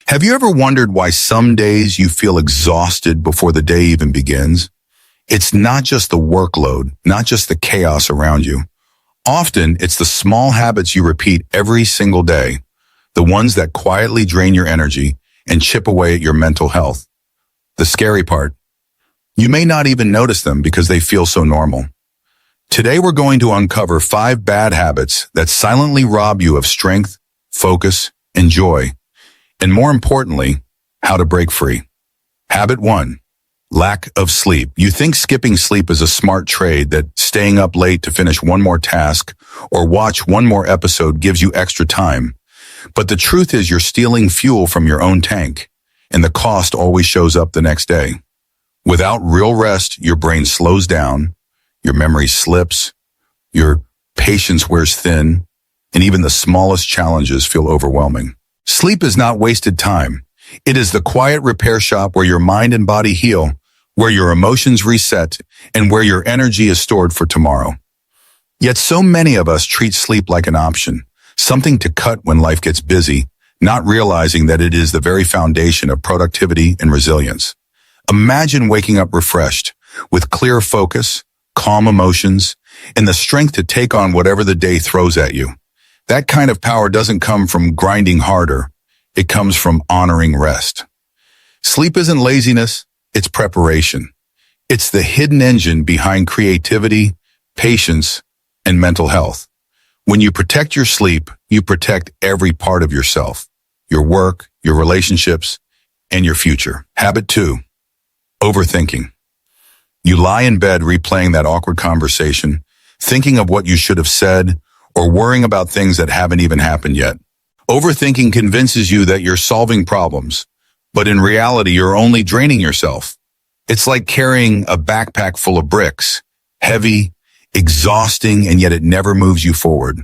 Have you ever wondered why some days you feel exhausted before the day even begins? It's not just the workload, not just the chaos around you. Often, it's the small habits you repeat every single day, the ones that quietly drain your energy and chip away at your mental health. The scary part, you may not even notice them because they feel so normal. Today, we're going to uncover 5 bad habits that silently rob you of strength, focus, and joy. And more importantly, how to break free. Habit 1. Lack of sleep. You think skipping sleep is a smart trade, that staying up late to finish one more task or watch one more episode gives you extra time. But the truth is you're stealing fuel from your own tank, and the cost always shows up the next day. Without real rest, your brain slows down, your memory slips, your patience wears thin, and even the smallest challenges feel overwhelming. Sleep is not wasted time. It is the quiet repair shop where your mind and body heal, where your emotions reset, and where your energy is stored for tomorrow. Yet so many of us treat sleep like an option, something to cut when life gets busy, not realizing that it is the very foundation of productivity and resilience. Imagine waking up refreshed, with clear focus, calm emotions, and the strength to take on whatever the day throws at you. That kind of power doesn't come from grinding harder. It comes from honoring rest. Sleep isn't laziness, it's preparation. It's the hidden engine behind creativity, patience, and mental health. When you protect your sleep, you protect every part of yourself, your work, your relationships, and your future. Habit 2. Overthinking. You lie in bed replaying that awkward conversation, thinking of what you should have said, or worrying about things that haven't even happened yet. Overthinking convinces you that you're solving problems, but in reality, you're only draining yourself. It's like carrying a backpack full of bricks, heavy, exhausting, and yet it never moves you forward.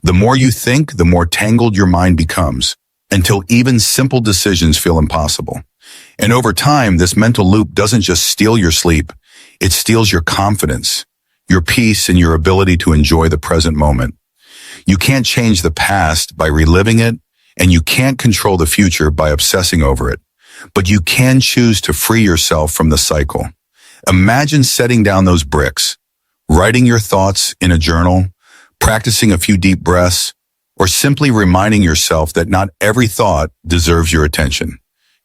The more you think, the more tangled your mind becomes, until even simple decisions feel impossible. And over time, this mental loop doesn't just steal your sleep, it steals your confidence, your peace, and your ability to enjoy the present moment. You can't change the past by reliving it, and you can't control the future by obsessing over it. But you can choose to free yourself from the cycle. Imagine setting down those bricks, writing your thoughts in a journal, practicing a few deep breaths, or simply reminding yourself that not every thought deserves your attention.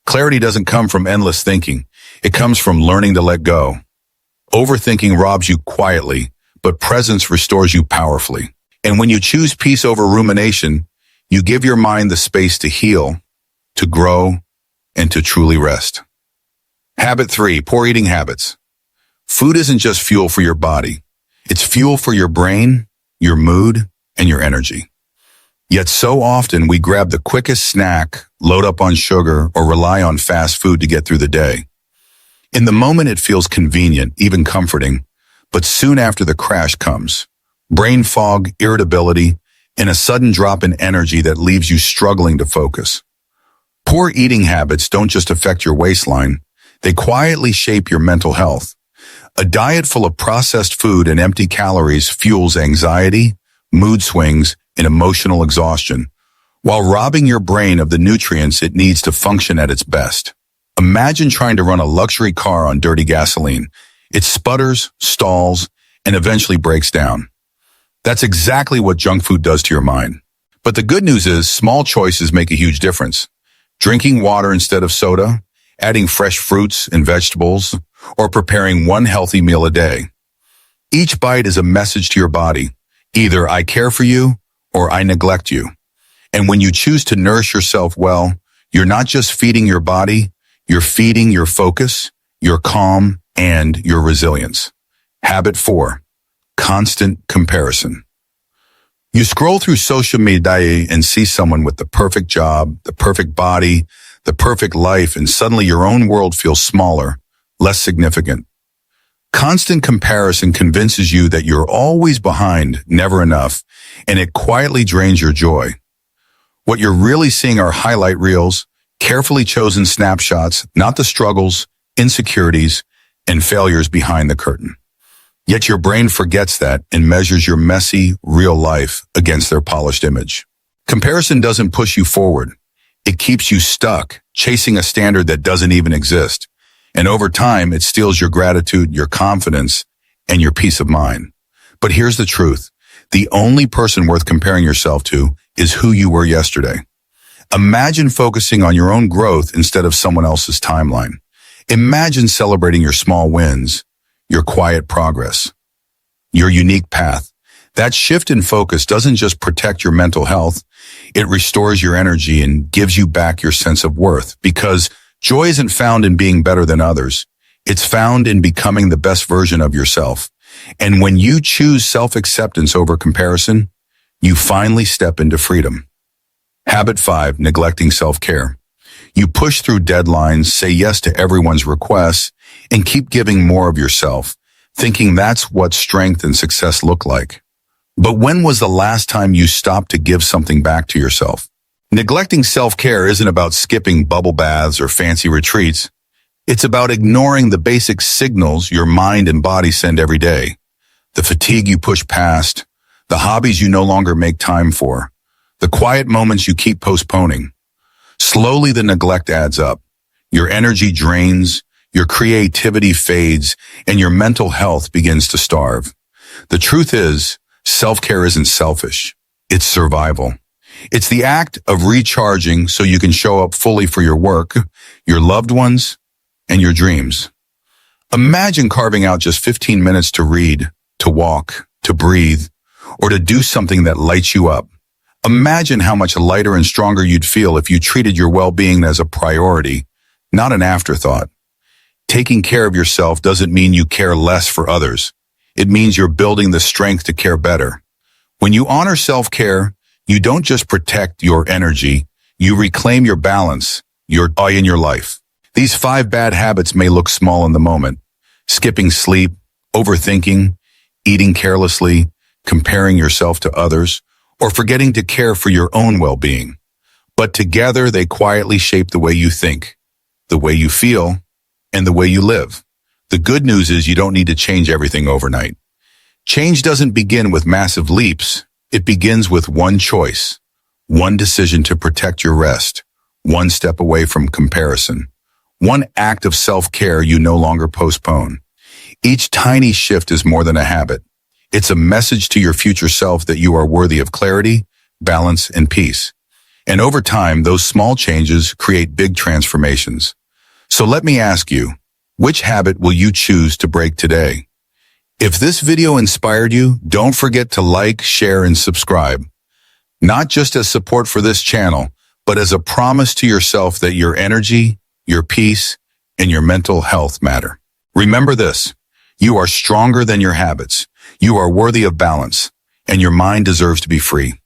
Clarity doesn't come from endless thinking. It comes from learning to let go. Overthinking robs you quietly, but presence restores you powerfully. And when you choose peace over rumination, you give your mind the space to heal, to grow, and to truly rest. Habit 3, poor eating habits. Food isn't just fuel for your body. It's fuel for your brain, your mood, and your energy. Yet so often we grab the quickest snack, load up on sugar, or rely on fast food to get through the day. In the moment it feels convenient, even comforting, but soon after the crash comes. Brain fog, irritability, and a sudden drop in energy that leaves you struggling to focus. Poor eating habits don't just affect your waistline, they quietly shape your mental health. A diet full of processed food and empty calories fuels anxiety, mood swings, and emotional exhaustion, while robbing your brain of the nutrients it needs to function at its best. Imagine trying to run a luxury car on dirty gasoline. It sputters, stalls, and eventually breaks down. That's exactly what junk food does to your mind. But the good news is small choices make a huge difference. Drinking water instead of soda, adding fresh fruits and vegetables, or preparing one healthy meal a day. Each bite is a message to your body. Either I care for you or I neglect you. And when you choose to nourish yourself well, you're not just feeding your body, you're feeding your focus, your calm, and your resilience. Habit 4. Constant comparison. You scroll through social media and see someone with the perfect job, the perfect body, the perfect life, and suddenly your own world feels smaller, less significant. Constant comparison convinces you that you're always behind, never enough, and it quietly drains your joy. What you're really seeing are highlight reels, carefully chosen snapshots, not the struggles, insecurities, and failures behind the curtain. Yet your brain forgets that and measures your messy, real life against their polished image. Comparison doesn't push you forward. It keeps you stuck, chasing a standard that doesn't even exist. And over time, it steals your gratitude, your confidence, and your peace of mind. But here's the truth. The only person worth comparing yourself to is who you were yesterday. Imagine focusing on your own growth instead of someone else's timeline. Imagine celebrating your small wins, your quiet progress, your unique path. That shift in focus doesn't just protect your mental health, it restores your energy and gives you back your sense of worth, because joy isn't found in being better than others. It's found in becoming the best version of yourself. And when you choose self-acceptance over comparison, you finally step into freedom. Habit 5, neglecting self-care. You push through deadlines, say yes to everyone's requests, and keep giving more of yourself, thinking that's what strength and success look like. But when was the last time you stopped to give something back to yourself? Neglecting self-care isn't about skipping bubble baths or fancy retreats. It's about ignoring the basic signals your mind and body send every day. The fatigue you push past, the hobbies you no longer make time for, the quiet moments you keep postponing. Slowly the neglect adds up. Your energy drains, your creativity fades, and your mental health begins to starve. The truth is, self-care isn't selfish. It's survival. It's the act of recharging so you can show up fully for your work, your loved ones, and your dreams. Imagine carving out just 15 minutes to read, to walk, to breathe, or to do something that lights you up. Imagine how much lighter and stronger you'd feel if you treated your well-being as a priority, not an afterthought. Taking care of yourself doesn't mean you care less for others. It means you're building the strength to care better. When you honor self-care, you don't just protect your energy, you reclaim your balance, your joy in your life. These 5 bad habits may look small in the moment. Skipping sleep, overthinking, eating carelessly, comparing yourself to others, or forgetting to care for your own well-being. But together they quietly shape the way you think, the way you feel, and the way you live. The good news is you don't need to change everything overnight. Change doesn't begin with massive leaps. It begins with one choice, one decision to protect your rest, one step away from comparison, one act of self-care you no longer postpone. Each tiny shift is more than a habit. It's a message to your future self that you are worthy of clarity, balance, and peace. And over time, those small changes create big transformations. So let me ask you, which habit will you choose to break today? If this video inspired you, don't forget to like, share, and subscribe. Not just as support for this channel, but as a promise to yourself that your energy, your peace, and your mental health matter. Remember this, you are stronger than your habits. You are worthy of balance, and your mind deserves to be free.